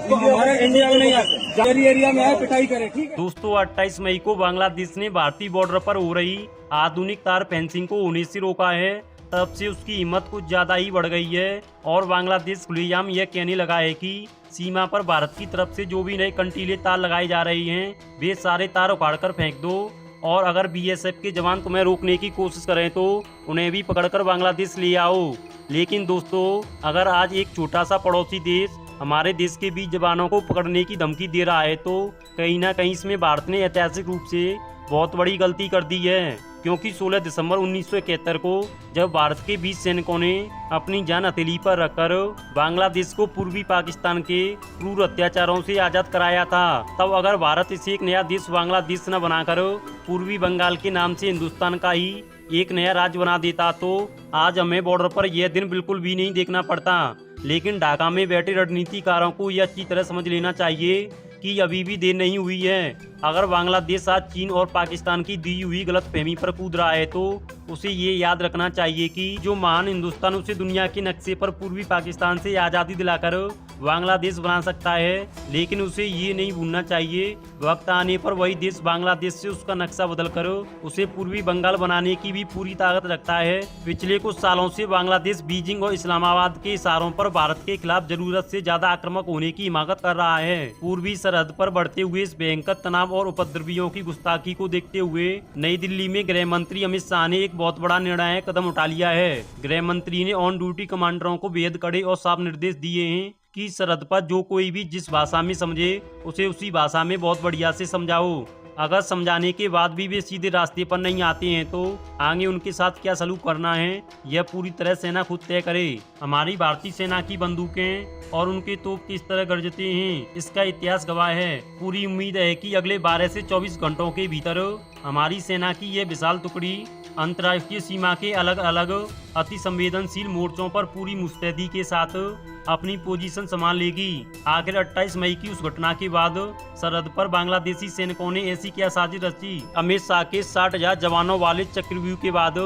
तो हमारे इंडिया में नहीं आते, जारी एरिया में आए पिटाई करे, ठीक है। दोस्तों 28 मई को बांग्लादेश ने भारतीय बॉर्डर पर हो रही आधुनिक तार फेंसिंग को होने से रोका है। तब से उसकी हिम्मत कुछ ज्यादा ही बढ़ गई है और बांग्लादेश खुलेआम यह कहने लगा है कि सीमा पर भारत की तरफ से जो भी नए कंटीले तार लगाए जा रहे हैं वे सारे तार उखाड़कर फेंक दो, और अगर बीएसएफ के जवान तुम्हें रोकने की कोशिश करें तो उन्हें भी पकड़कर बांग्लादेश ले आओ। लेकिन दोस्तों अगर आज एक छोटा सा पड़ोसी देश हमारे देश के 20 जवानों को पकड़ने की धमकी दे रहा है तो कहीं ना कहीं इसमें भारत ने ऐतिहासिक रूप से बहुत बड़ी गलती कर दी है, क्योंकि 16 दिसंबर 1971 को जब भारत के 20 सैनिकों ने अपनी जान हथेली पर रखकर बांग्लादेश को पूर्वी पाकिस्तान के क्रूर अत्याचारों से आजाद कराया था, तब अगर भारत इसे एक नया देश बांग्लादेश न बनाकर पूर्वी बंगाल के नाम से हिंदुस्तान का ही एक नया राज्य बना देता तो आज हमें बॉर्डर पर यह दिन बिल्कुल भी नहीं देखना पड़ता। लेकिन ढाका में बैठे रणनीतिकारों को यह अच्छी तरह समझ लेना चाहिए कि अभी भी देर नहीं हुई है। अगर बांग्लादेश आज चीन और पाकिस्तान की दी हुई गलतफहमी पर कूद रहा है तो उसे ये याद रखना चाहिए कि जो महान हिंदुस्तान उसे दुनिया के नक्शे पर पूर्वी पाकिस्तान से आज़ादी दिलाकर बांग्लादेश बना सकता है, लेकिन उसे ये नहीं भूलना चाहिए वक्त आने पर वही देश बांग्लादेश से उसका नक्शा बदलकर उसे पूर्वी बंगाल बनाने की भी पूरी ताकत रखता है। पिछले कुछ सालों से बांग्लादेश बीजिंग और इस्लामाबाद के इशारों पर भारत के खिलाफ जरूरत से ज्यादा आक्रामक होने की हिमाकत कर रहा है। पूर्वी सरहद पर बढ़ते हुए इस भयंकर तनाव और उपद्रवियों की गुस्ताखी को देखते हुए नई दिल्ली में गृह मंत्री अमित शाह ने एक बहुत बड़ा निर्णायक कदम उठा लिया है। गृह मंत्री ने ऑन ड्यूटी कमांडरों को बेहद कड़े और साफ निर्देश दिए हैं कि सरहद पर जो कोई भी जिस भाषा में समझे उसे उसी भाषा में बहुत बढ़िया से समझाओ। अगर समझाने के बाद भी वे सीधे रास्ते पर नहीं आते हैं तो आगे उनके साथ क्या सलूक करना है यह पूरी तरह सेना खुद तय करे। हमारी भारतीय सेना की बंदूकें और उनके तोप किस तरह गरजते हैं इसका इतिहास गवाह है। पूरी उम्मीद है कि अगले 12 से 24 घंटों के भीतर हमारी सेना की यह विशाल टुकड़ी अंतर्राष्ट्रीय सीमा के अलग अलग अति संवेदनशील मोर्चों पर पूरी मुस्तैदी के साथ अपनी पोजीशन संभाल लेगी। आखिर 28 मई की उस घटना के बाद सरहद पर बांग्लादेशी सैनिकों ने ऐसी क्या साजिश रची। अमित शाह के 60,000 जवानों वाले चक्रव्यूह के बाद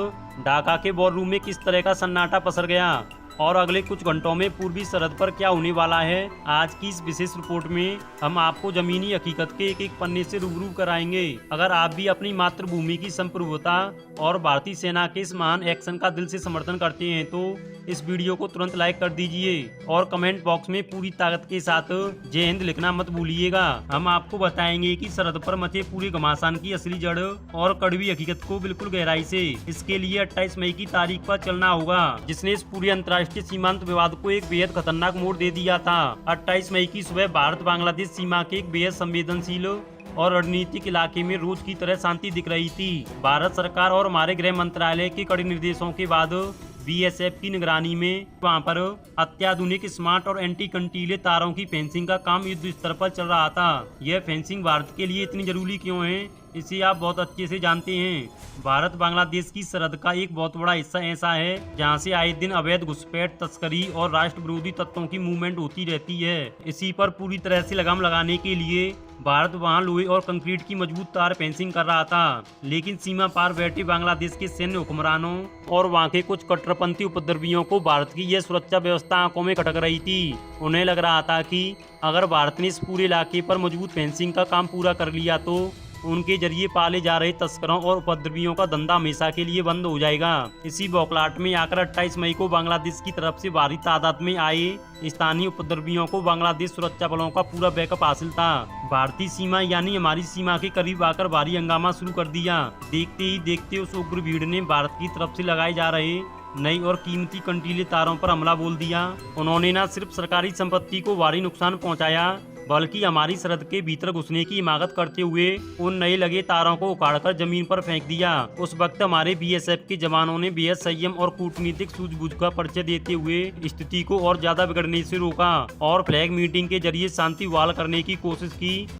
ढाका के वॉर रूम में किस तरह का सन्नाटा पसर गया और अगले कुछ घंटों में पूर्वी सरहद पर क्या होने वाला है, आज की इस विशेष रिपोर्ट में हम आपको जमीनी हकीकत के एक एक पन्ने से रूबरू कराएंगे। अगर आप भी अपनी मातृभूमि की संप्रभुता और भारतीय सेना के इस महान एक्शन का दिल से समर्थन करते हैं तो इस वीडियो को तुरंत लाइक कर दीजिए और कमेंट बॉक्स में पूरी ताकत के साथ जय हिंद लिखना मत भूलिएगा। हम आपको बताएंगे कि सरहद पर मचे पूरे घमासान की असली जड़ और कड़वी हकीकत को बिल्कुल गहराई से। इसके लिए 28 मई की तारीख पर चलना होगा जिसने इस पूरे अंतर्राष्ट्रीय सीमांत विवाद को एक बेहद खतरनाक मोड़ दे दिया था। 28 मई की सुबह भारत बांग्लादेश सीमा के एक बेहद संवेदनशील और रणनीतिक इलाके में रोज की तरह शांति दिख रही थी। भारत सरकार और हमारे गृह मंत्रालय के कड़े निर्देशों के बाद बीएसएफ की निगरानी में वहां पर अत्याधुनिक स्मार्ट और एंटी कंटीले तारों की फेंसिंग का काम युद्ध स्तर पर चल रहा था। यह फेंसिंग भारत के लिए इतनी जरूरी क्यों है इसे आप बहुत अच्छे से जानते हैं। भारत बांग्लादेश की सरहद का एक बहुत बड़ा हिस्सा ऐसा है जहां से आए दिन अवैध घुसपैठ, तस्करी और राष्ट्र विरोधी तत्वों की मूवमेंट होती रहती है। इसी पर पूरी तरह से लगाम लगाने के लिए भारत वहां लोहे और कंक्रीट की मजबूत तार फेंसिंग कर रहा था, लेकिन सीमा पार बैठे बांग्लादेश के सैन्य हुक्मरानों और वहां के कुछ कट्टरपंथी उपद्रवियों को भारत की यह सुरक्षा व्यवस्था आंखों में खटक रही थी। उन्हें लग रहा था कि अगर भारत ने इस पूरे इलाके पर मजबूत फेंसिंग का काम पूरा कर लिया तो उनके जरिए पाले जा रहे तस्करों और उपद्रवियों का धंधा हमेशा के लिए बंद हो जाएगा। इसी बौखलाहट में आकर 28 मई को बांग्लादेश की तरफ से भारी तादाद में आए स्थानीय उपद्रवियों को बांग्लादेश सुरक्षा बलों का पूरा बैकअप हासिल था। भारतीय सीमा यानी हमारी सीमा के करीब आकर भारी हंगामा शुरू कर दिया। देखते ही देखते उस उग्र भीड़ ने भारत की तरफ से लगाए जा रहे नई और कीमती कंटीले तारों पर हमला बोल दिया। उन्होंने न सिर्फ सरकारी संपत्ति को भारी नुकसान पहुंचाया बल्कि हमारी सरहद के भीतर घुसने की हिमाकत करते हुए उन नए लगे तारों को उखाड़कर जमीन पर फेंक दिया। उस वक्त हमारे बीएसएफ के जवानों ने बेहद संयम और कूटनीतिक सूझबूझ का परिचय देते हुए स्थिति को और ज्यादा बिगड़ने से रोका और फ्लैग मीटिंग के जरिए शांति बहाल करने की कोशिश की।